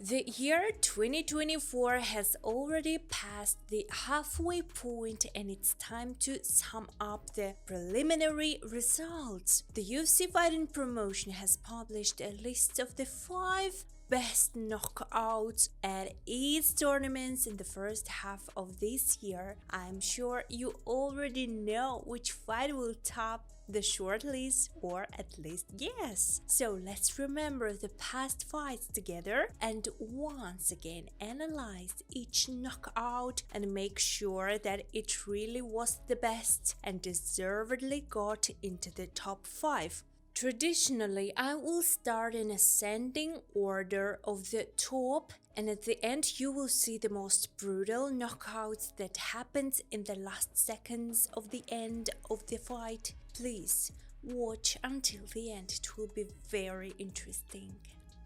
The year 2024 has already passed the halfway point and it's time to sum up the preliminary results. The UFC Fighting Promotion has published a list of the 5 best knockouts at its tournaments in the first half of this year. I'm sure you already know which fight will top the shortlist, or at least guess. So let's remember the past fights together and once again analyze each knockout and make sure that it really was the best and deservedly got into the top 5. Traditionally, I will start in ascending order of the top, and at the end you will see the most brutal knockouts that happened in the last seconds of the end of the fight. Please watch until the end, it will be very interesting.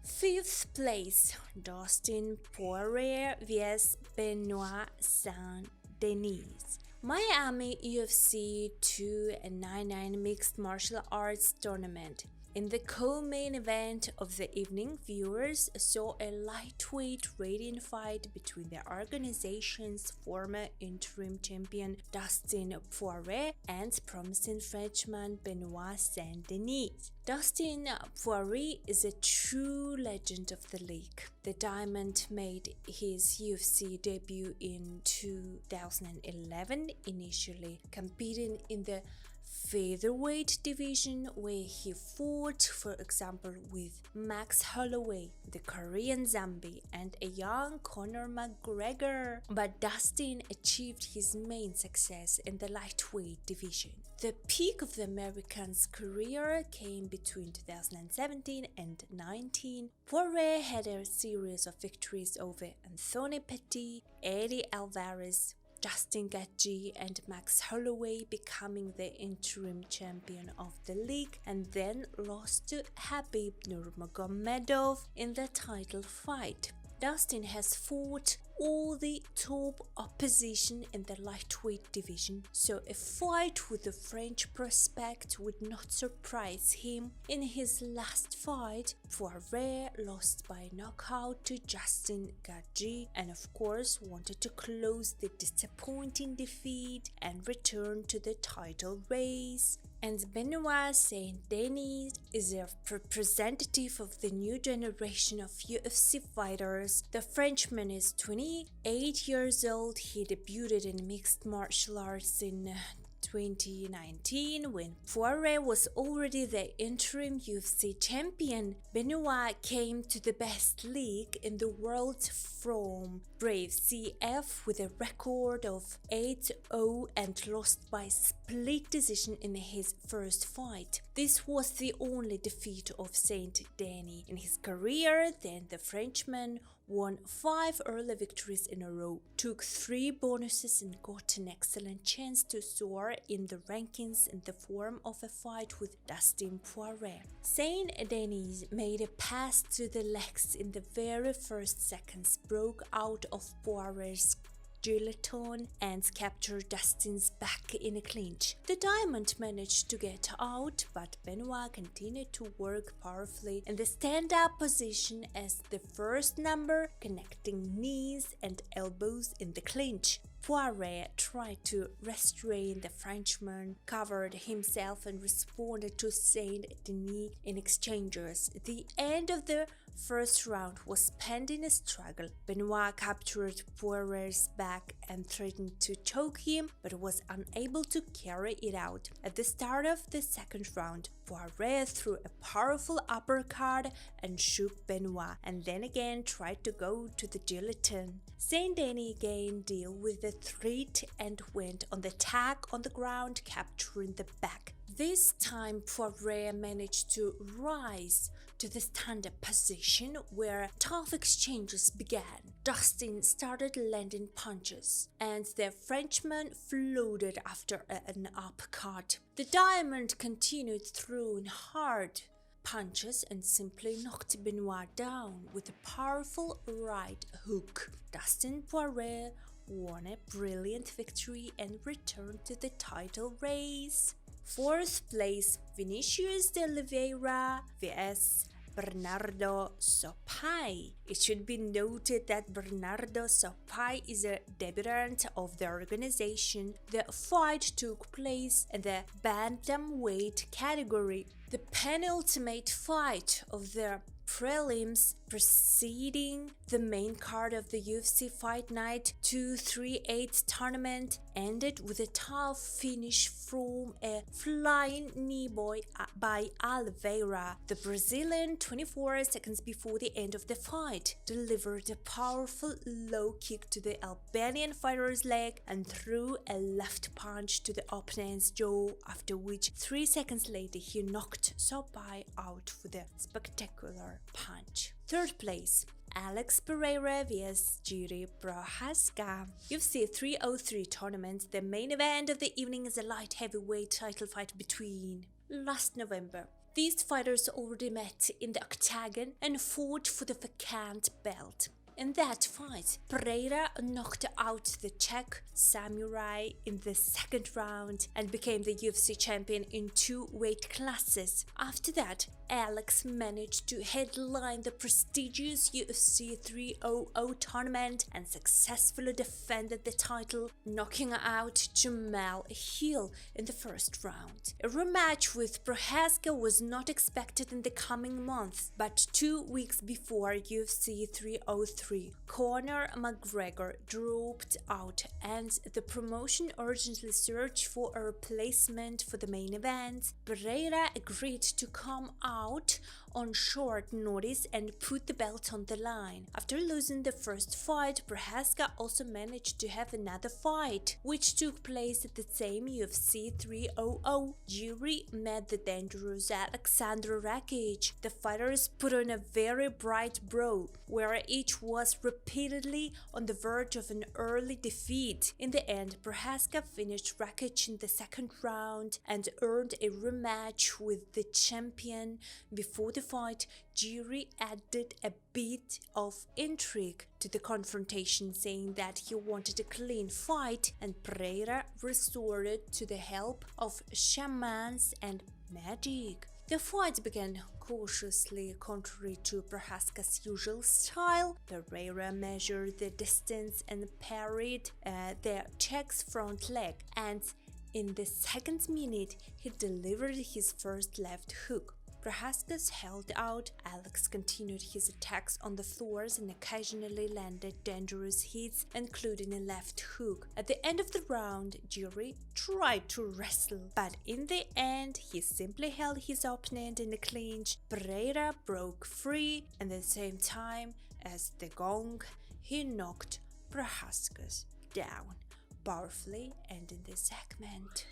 5th place, Dustin Poirier vs Benoit Saint-Denis. Miami UFC 299 Mixed Martial Arts Tournament. In the co-main event of the evening, viewers saw a lightweight rating fight between the organization's former interim champion Dustin Poirier and promising Frenchman Benoit Saint-Denis. Dustin Poirier is a true legend of the league. The Diamond made his UFC debut in 2011, initially competing in the featherweight division where he fought, for example, with Max Holloway, the Korean zombie, and a young Conor McGregor. But Dustin achieved his main success in the lightweight division. The peak of the American's career came between 2017 and 2019. Poirier had a series of victories over Anthony Pettis, Eddie Alvarez, Justin Gaethje and Max Holloway, becoming the interim champion of the league, and then lost to Khabib Nurmagomedov in the title fight. Dustin has fought all the top opposition in the lightweight division, so a fight with the French prospect would not surprise him. In his last fight, Poirier lost by knockout to Justin Gaethje and of course wanted to close the disappointing defeat and return to the title race. And Benoit Saint-Denis is a representative of the new generation of UFC fighters. The Frenchman is 28 years old. He debuted in mixed martial arts in 2019 when Poirier was already the interim UFC champion. Benoit came to the best league in the world from Brave CF with a record of 8-0 and lost by split decision in his first fight. This was the only defeat of Saint-Denis in his career. Then the Frenchman won 5 early victories in a row, took 3 bonuses and got an excellent chance to soar in the rankings in the form of a fight with Dustin Poirier. Saint-Denis made a pass to the legs in the very first seconds, broke out of Poirier's guillotine and captured Dustin's back in a clinch. The Diamond managed to get out, but Benoit continued to work powerfully in the stand-up position as the first number, connecting knees and elbows in the clinch. Poirier tried to restrain the Frenchman, covered himself and responded to Saint-Denis in exchanges. The end of the first round was spent in a struggle. Benoit captured Poirier's back and threatened to choke him, but was unable to carry it out. At the start of the second round, Poirier threw a powerful uppercut and shook Benoit, and then again tried to go to the guillotine. Saint-Denis again dealt with the threat and went on the attack on the ground, capturing the back. This time Poirier managed to rise to the stand-up position where tough exchanges began. Dustin started landing punches and the Frenchman floated after an uppercut. The Diamond continued throwing hard punches and simply knocked Benoit down with a powerful right hook. Dustin Poirier won a brilliant victory and returned to the title race. 4th place, Vinicius Oliveira vs Bernardo Sopai. It should be noted that Bernardo Sopai is a debutant of the organization. The fight took place in the bantamweight category. The penultimate fight of the prelims preceding the main card of the UFC Fight Night 238 tournament ended with a tough finish from a flying knee by Oliveira. The Brazilian, 24 seconds before the end of the fight, delivered a powerful low kick to the Albanian fighter's leg and threw a left punch to the opponent's jaw, after which 3 seconds later he knocked Sopai out with a spectacular punch. Third place, Alex Pereira vs Jiri Prochazka. UFC 303 tournament. The main event of the evening is a light heavyweight title fight between. Last November, these fighters already met in the octagon and fought for the vacant belt. In that fight, Pereira knocked out the Czech samurai in the second round and became the UFC champion in 2 weight classes. After that, Alex managed to headline the prestigious UFC 300 tournament and successfully defended the title, knocking out Jamal Hill in the first round. A rematch with Prochazka was not expected in the coming months, but 2 weeks before UFC 303, Conor McGregor dropped out and the promotion urgently searched for a replacement for the main event. Pereira agreed to come out on short notice and put the belt on the line. After losing the first fight, Prochazka also managed to have another fight, which took place at the same UFC 300. Jiri met the dangerous Alexander Volkanovski. The fighters put on a very bright brawl, where each was repeatedly on the verge of an early defeat. In the end, Prochazka finished Volkanovski in the second round and earned a rematch with the champion. Before the fight, Jiri added a bit of intrigue to the confrontation, saying that he wanted a clean fight, and Pereira resorted to the help of shamans and magic. The fight began cautiously, contrary to Prochazka's usual style. Pereira measured the distance and parried the Czech's front leg, and in the second minute he delivered his first left hook. Prochazka held out. Alex continued his attacks on the floors and occasionally landed dangerous hits, including a left hook. At the end of the round, Jiri tried to wrestle, but in the end, he simply held his opponent in a clinch. Pereira broke free, and at the same time as the gong, he knocked Prochazka down powerfully, ending the segment.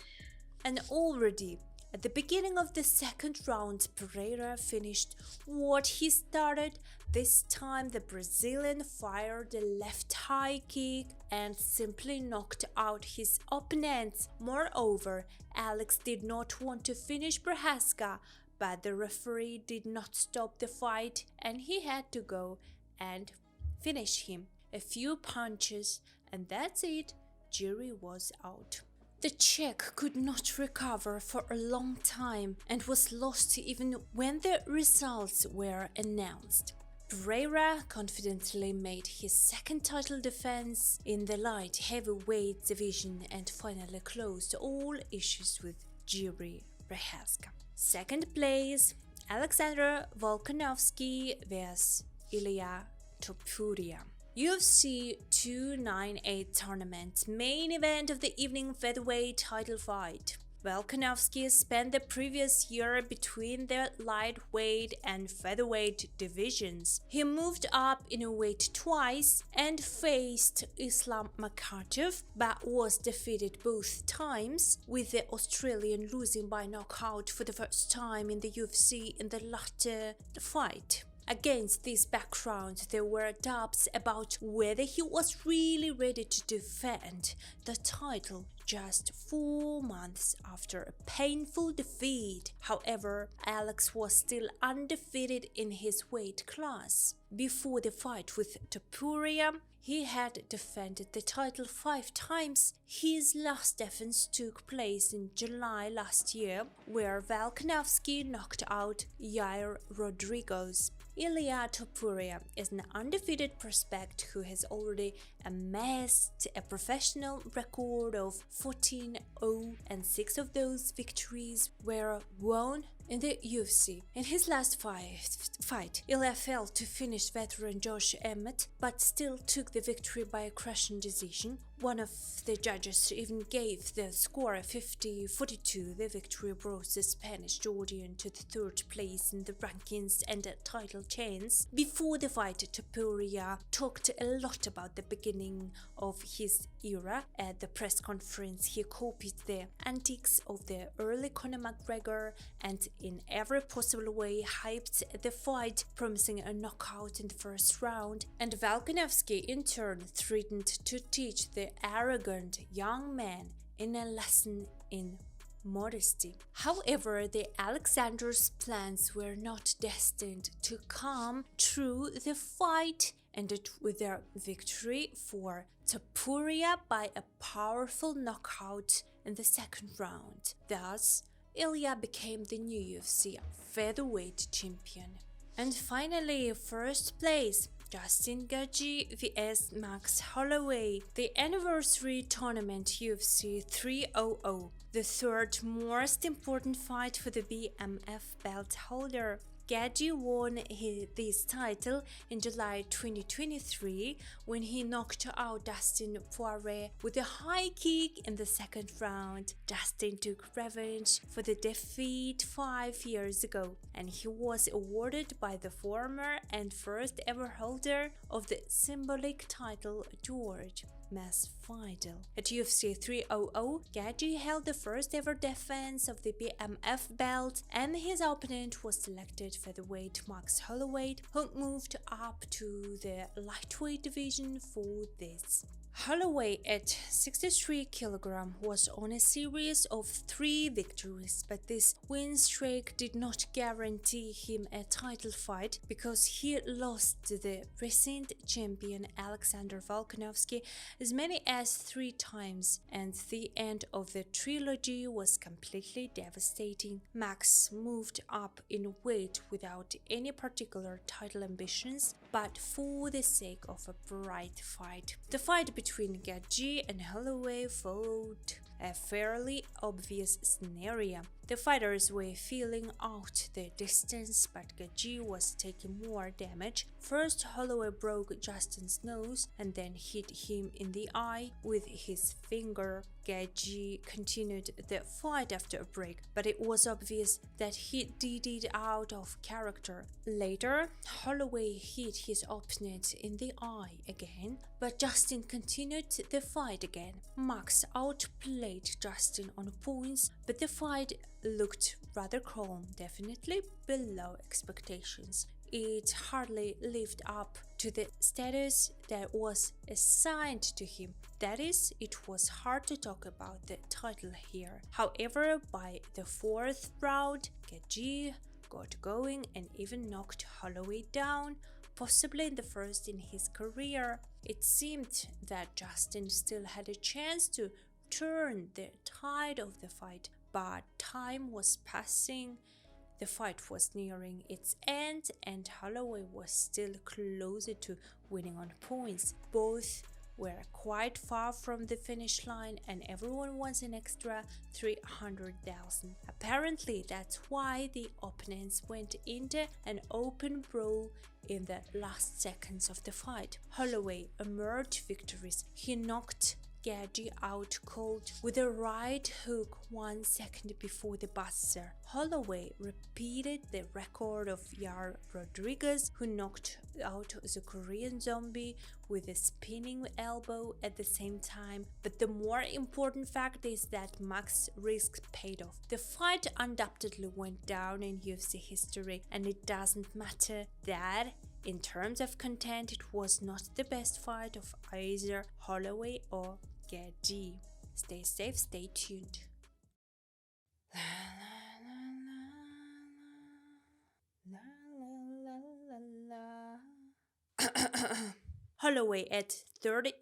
And already at the beginning of the second round, Pereira finished what he started. This time the Brazilian fired a left high kick and simply knocked out his opponent. Moreover, Alex did not want to finish Prochazka, but the referee did not stop the fight and he had to go and finish him. A few punches and that's it. Jiri was out. The Czech could not recover for a long time and was lost even when the results were announced. Pereira confidently made his second title defense in the light heavyweight division and finally closed all issues with Jiri Prochazka. Second place, Alexander Volkanovski vs Ilia Topuria. UFC 298 tournament, main event of the evening featherweight title fight. Volkanovski spent the previous year between the lightweight and featherweight divisions. He moved up in a weight twice and faced Islam Makhachev, but was defeated both times, with the Australian losing by knockout for the first time in the UFC in the latter fight. Against this background, there were doubts about whether he was really ready to defend the title. just 4 months after a painful defeat. However, Alex was still undefeated in his weight class. Before the fight with Topuria, he had defended the title 5 times. His last defense took place in July last year, where Volkanovski knocked out Jiri Rodriguez. Ilia Topuria is an undefeated prospect who has already amassed a professional record of 14-0, and 6 of those victories were won in the UFC. In his last fight, Ilia failed to finish veteran Josh Emmett, but still took the victory by a crushing decision. One of the judges even gave the score 50-42. The victory brought the Spanish Georgian to the 3rd place in the rankings and a title chance. Before the fight, Topuria talked a lot about the beginning of his era. At the press conference, he copied the antics of the early Conor McGregor and in every possible way hyped the fight, promising a knockout in the first round. And Volkanovski in turn threatened to teach the arrogant young man in a lesson in modesty. However, the Alexander's plans were not destined to come true. The fight ended with their victory for Topuria by a powerful knockout in the 2nd round. Thus, Ilia became the new UFC featherweight champion. And finally, 1st place, Justin Gaethje vs Max Holloway, the anniversary tournament UFC 300, the 3rd most important fight for the BMF belt holder. Gaethje won this title in July 2023 when he knocked out Dustin Poirier with a high kick in the 2nd round. Dustin took revenge for the defeat 5 years ago, and he was awarded by the former and first ever holder of the symbolic title, George Masvidal. At UFC 300, Gaethje held the first ever defense of the BMF belt, and his opponent was selected featherweight Max Holloway, who moved up to the lightweight division for this. Holloway at 63 kg was on a series of 3 victories, but this win streak did not guarantee him a title fight because he lost to the recent champion Alexander Volkanovski as many as 3 times, and the end of the trilogy was completely devastating. Max moved up in weight without any particular title ambitions, but for the sake of a bright fight. The fight between Gaethje and Holloway followed a fairly obvious scenario. The fighters were filling out the distance, but Gaethje was taking more damage. First, Holloway broke Justin's nose and then hit him in the eye with his finger. Gaethje continued the fight after a break, but it was obvious that he did it out of character. Later, Holloway hit his opponent in the eye again, but Justin continued the fight again. Max outplayed Justin on points, but the fight looked rather calm, definitely below expectations. It hardly lived up to the status that was assigned to him. That is, it was hard to talk about the title here. However, by the 4th round, Gaethje got going and even knocked Holloway down, possibly the first in his career. It seemed that Justin still had a chance to turn the tide of the fight, but time was passing. The fight was nearing its end and Holloway was still closer to winning on points. Both were quite far from the finish line and everyone wants an extra 300,000. Apparently that's why the opponents went into an open brawl in the last seconds of the fight. Holloway emerged victorious. He knocked Gaethje out cold with a right hook 1 second before the buzzer. Holloway repeated the record of Jiri Rodriguez, who knocked out the Korean Zombie with a spinning elbow at the same time. But the more important fact is that Max's risk paid off. The fight undoubtedly went down in UFC history, and it doesn't matter that in terms of content it was not the best fight of either Holloway or Gaethje. Stay safe, stay tuned. Holloway at 30.